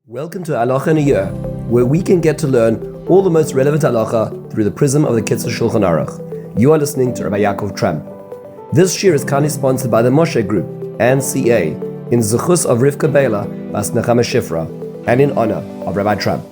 Welcome to Halacha in a Year, where we can get to learn all the most relevant halacha through the prism of the Kitzur Shulchan Aruch. You are listening to Rabbi Ya'akov Trump. This year is kindly sponsored by the Moshe Group and CA in zechus of Rivka Biela, bas נחמה Shifra, and in honor of Rabbi Trump.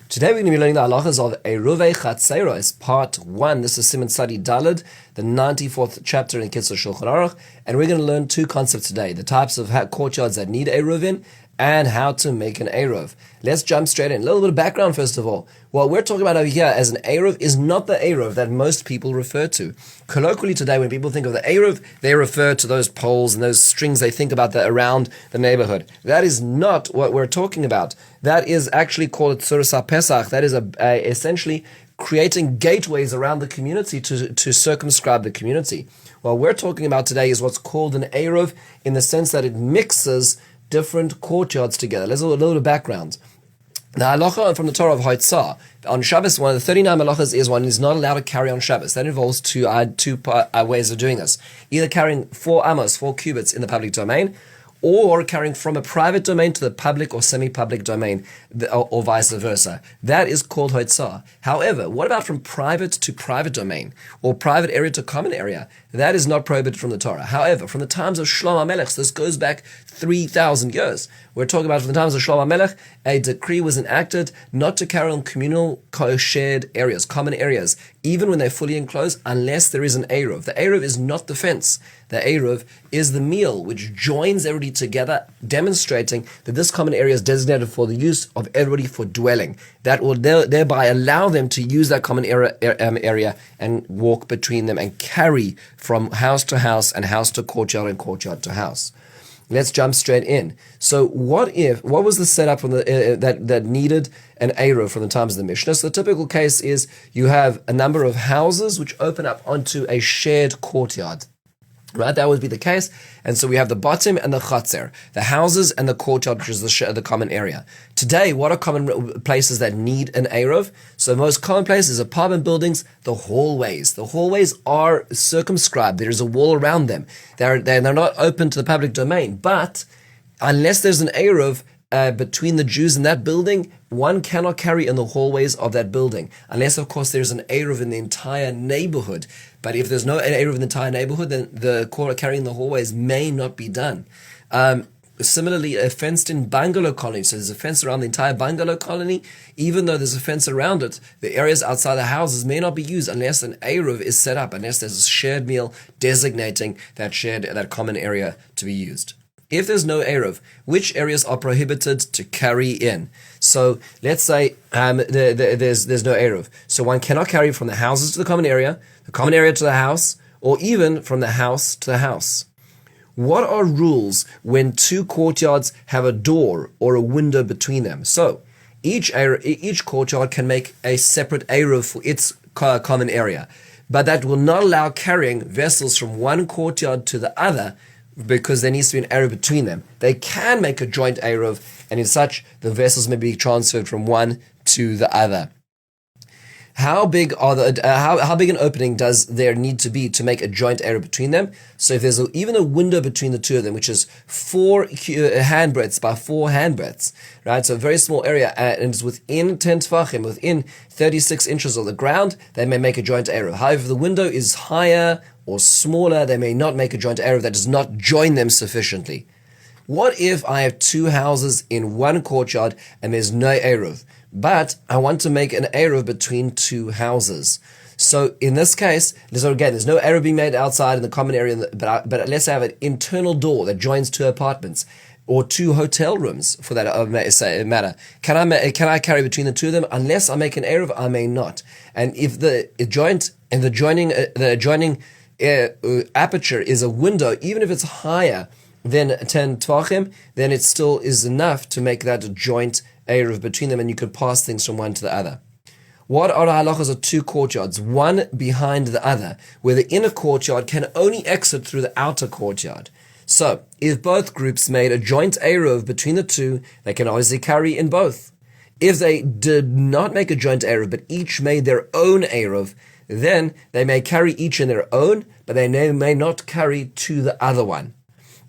Today we're going to be learning the halachas of Eruvei Chatzeiros, part 1. This is Siman study Daled, the 94th chapter in Kitzur Shulchan Aruch, and we're going to learn two concepts today: the types of courtyards that need Eruvin, and how to make an Eruv. Let's jump straight in. A little bit of background first of all. What we're talking about over here as an Eruv is not the Eruv that most people refer to. Colloquially today, when people think of the Eruv, they refer to those poles and those strings they think about that around the neighborhood. That is not what we're talking about. That is actually called Tzursa Pesach. That is essentially creating gateways around the community to circumscribe the community. What we're talking about today is what's called an Eruv in the sense that it mixes different courtyards together. Let's do a little bit of background. The halacha from the Torah of Hoitzah on Shabbos, one of the 39 halachas is one is not allowed to carry on Shabbos. That involves two ways of doing this: either carrying 4 amos, 4 cubits in the public domain, or carrying from a private domain to the public or semi-public domain, or vice versa. That is called Hoitzah. However, what about from private to private domain, or private area to common area? That is not prohibited from the Torah. However, from the times of Shlomo HaMelech, this goes back 3,000 years. We're talking about from the times of Shlomo HaMelech, a decree was enacted not to carry on communal shared areas, common areas, even when they're fully enclosed, unless there is an Eruv. The Eruv is not the fence. The Eruv is the meal which joins everybody together, demonstrating that this common area is designated for the use of everybody for dwelling. That will thereby allow them to use that common area and walk between them and carry from house to house and house to courtyard and courtyard to house. Let's jump straight in. So what was the setup from that needed an Eruv from the times of the Mishnah? So the typical case is you have a number of houses which open up onto a shared courtyard. Right, that would be the case. And so we have the bottom and the chatzer, the houses and the courtyard, which is the common area. Today, what are common places that need an Eruv? So most common places, apartment buildings, the hallways. The hallways are circumscribed. There is a wall around them. They're not open to the public domain. But unless there's an Eruv between the Jews in that building, one cannot carry in the hallways of that building, unless, of course, there's an Eruv in the entire neighborhood. But if there's no Eruv in the entire neighborhood, then the carrying the hallways may not be done. Similarly, a fenced-in bungalow colony, so there's a fence around the entire bungalow colony, even though there's a fence around it, the areas outside the houses may not be used unless an Eruv is set up, unless there's a shared meal designating that common area to be used. If there's no Eruv, which areas are prohibited to carry in? So let's say there's no Eruv. So one cannot carry from the houses to the common area to the house, or even from the house to the house. What are rules when two courtyards have a door or a window between them? So each courtyard can make a separate Eruv for its common area, but that will not allow carrying vessels from one courtyard to the other, because there needs to be an Eruv between them. They can make a joint Eruv, and in such, the vessels may be transferred from one to the other. How big an opening does there need to be to make a joint Eruv between them? So if there's even a window between the two of them, which is 4 handbreadths by 4 handbreadths, right? So a very small area, and it's within 10 tefachim, within 36 inches of the ground, they may make a joint Eruv. However, if the window is higher or smaller, they may not make a joint Eruv that does not join them sufficiently. What if I have 2 houses in one courtyard and there's no Eruv, but I want to make an Eruv between 2 houses? So in this case, there's no Eruv being made outside in the common area, but let's have an internal door that joins 2 apartments or 2 hotel rooms for that matter. Can I carry between the 2 of them? Unless I make an Eruv, I may not. And if the adjoining aperture is a window, even if it's higher than 10 tvachim, then it still is enough to make that a joint Eruv between them, and you could pass things from one to the other. What are the halachas of 2 courtyards, one behind the other, where the inner courtyard can only exit through the outer courtyard? So, if both groups made a joint Eruv between the 2, they can obviously carry in both. If they did not make a joint Eruv, but each made their own Eruv, then they may carry each in their own, but they may not carry to the other one.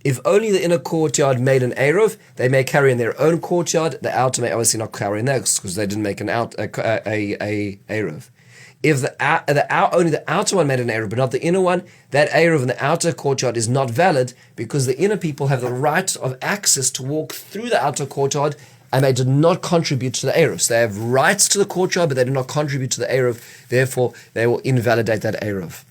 If only the inner courtyard made an Eruv, they may carry in their own courtyard. The outer may obviously not carry in theirs because they didn't make an Eruv. If only the outer one made an Eruv, but not the inner one, that Eruv in the outer courtyard is not valid because the inner people have the right of access to walk through the outer courtyard and they did not contribute to the Eruv. So they have rights to the courtyard, but they did not contribute to the Eruv. Therefore, they will invalidate that Eruv.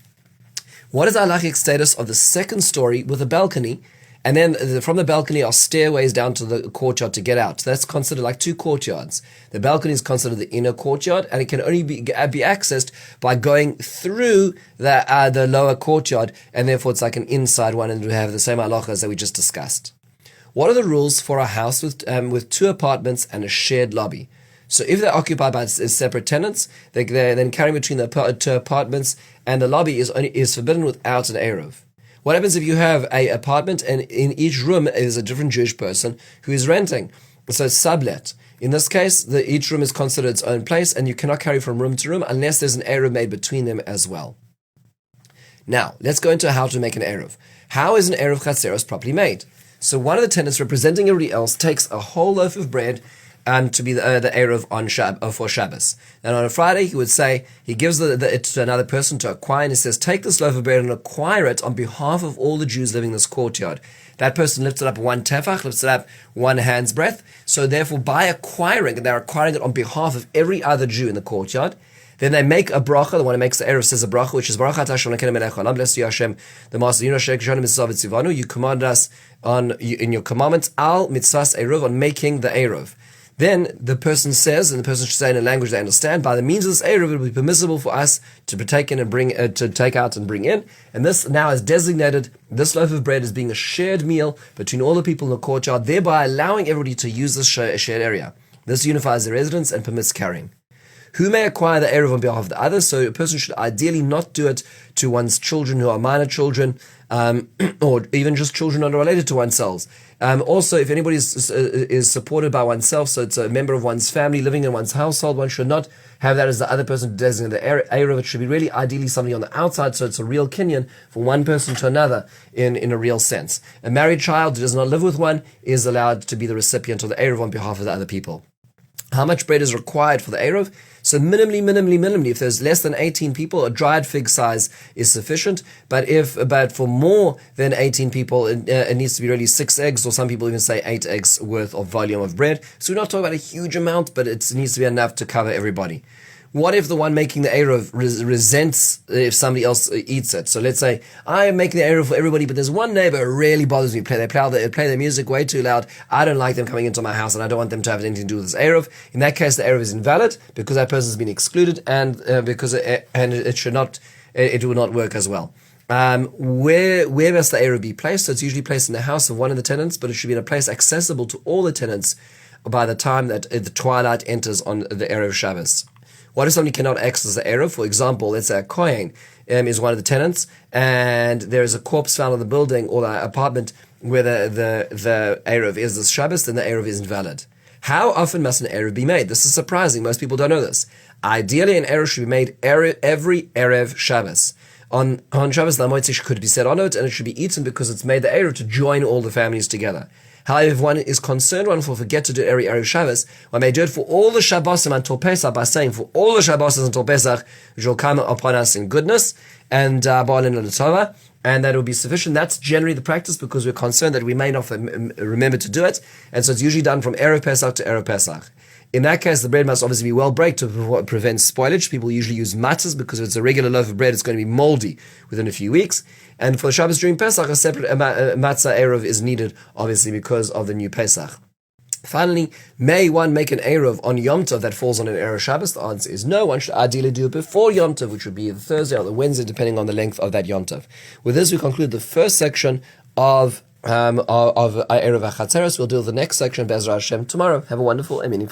What is the halachic status of the second story with a balcony? And then from the balcony are stairways down to the courtyard to get out. So that's considered like two courtyards. The balcony is considered the inner courtyard, and it can only be accessed by going through the lower courtyard, and therefore it's like an inside one, and we have the same halachas that we just discussed. What are the rules for a house with two apartments and a shared lobby? So if they're occupied by separate tenants, they're then carrying between the two apartments, and the lobby is forbidden without an Eruv. What happens if you have an apartment and in each room is a different Jewish person who is renting? So it's sublet. In this case, each room is considered its own place, and you cannot carry from room to room unless there's an Eruv made between them as well. Now, let's go into how to make an Eruv. How is an Eruv Chatzeiros properly made? So one of the tenants representing everybody else takes a whole loaf of bread to be the Eruv for Shabbos. And on a Friday, he would say, he gives it to another person to acquire, and he says, take this loaf of bread and acquire it on behalf of all the Jews living in this courtyard. That person lifts it up one tefach, lifts it up one hand's breadth. So therefore, by acquiring it, they're acquiring it on behalf of every other Jew in the courtyard. Then they make a bracha. The one who makes the Eruv says a bracha, which is Baruch atah Hashem Elokeinu melech haolam, blessed you Hashem, the Master. You command us in your commandments al mitzvahs Eruv, on making the Eruv. Then the person says, and the person should say in a language they understand, by the means of this Eruv, it will be permissible for us to take in and to take out and bring in. And this now is designated, this loaf of bread as being a shared meal between all the people in the courtyard, thereby allowing everybody to use this shared area. This unifies the residents and permits carrying. Who may acquire the Eruv on behalf of the others? So a person should ideally not do it to one's children who are minor children, or even just children not related to oneself. Also, if anybody is supported by oneself, so it's a member of one's family living in one's household, one should not have that as the other person designated the Eruv. It should be really ideally somebody on the outside, so it's a real kinyan for one person to another in a real sense. A married child who does not live with one is allowed to be the recipient of the Eruv on behalf of the other people. How much bread is required for the Eruv? So minimally, if there's less than 18 people, a dried fig size is sufficient. But for more than 18 people, it needs to be really 6 eggs, or some people even say 8 eggs worth of volume of bread. So we're not talking about a huge amount, but it needs to be enough to cover everybody. What if the one making the Eruv resents if somebody else eats it? So let's say, I am making the Eruv for everybody, but there's one neighbor who really bothers me. They play their music way too loud. I don't like them coming into my house, and I don't want them to have anything to do with this Eruv. In that case, the Eruv is invalid because that person has been excluded, and because it will not work as well. Where must the Eruv be placed? So it's usually placed in the house of one of the tenants, but it should be in a place accessible to all the tenants by the time that the twilight enters on the Erev Shabbos. What if somebody cannot access the Eruv? For example, let's say a Kohen is one of the tenants, and there is a corpse found in the building or the apartment where the Eruv is this Shabbos, then the Eruv is invalid. How often must an Eruv be made? This is surprising. Most people don't know this. Ideally, an Eruv should be made every Erev Shabbos. On Shabbos, the Moitzi could be set on it, and it should be eaten because it's made the Eruv to join all the families together. However, if one is concerned, one will forget to do every Erev Shabbos, one may do it for all the Shabbosim until Pesach by saying, for all the Shabbosim until Pesach, which will come upon us in goodness, and Ba'alin L'Tova, and that will be sufficient. That's generally the practice because we're concerned that we may not remember to do it, and so it's usually done from Erev Pesach to Erev Pesach. In that case, the bread must obviously be well baked to prevent spoilage. People usually use matzahs because if it's a regular loaf of bread, it's going to be moldy within a few weeks. And for the Shabbos during Pesach, a separate matzah Eruv is needed, obviously, because of the new Pesach. Finally, may one make an Eruv on Yom Tov that falls on an Erev Shabbos? The answer is no. One should ideally do it before Yom Tov, which would be the Thursday or the Wednesday, depending on the length of that Yom Tov. With this, we conclude the first section of Erev Chatzeiros. We'll do the next section, Be'ezras Hashem, tomorrow. Have a wonderful and meaningful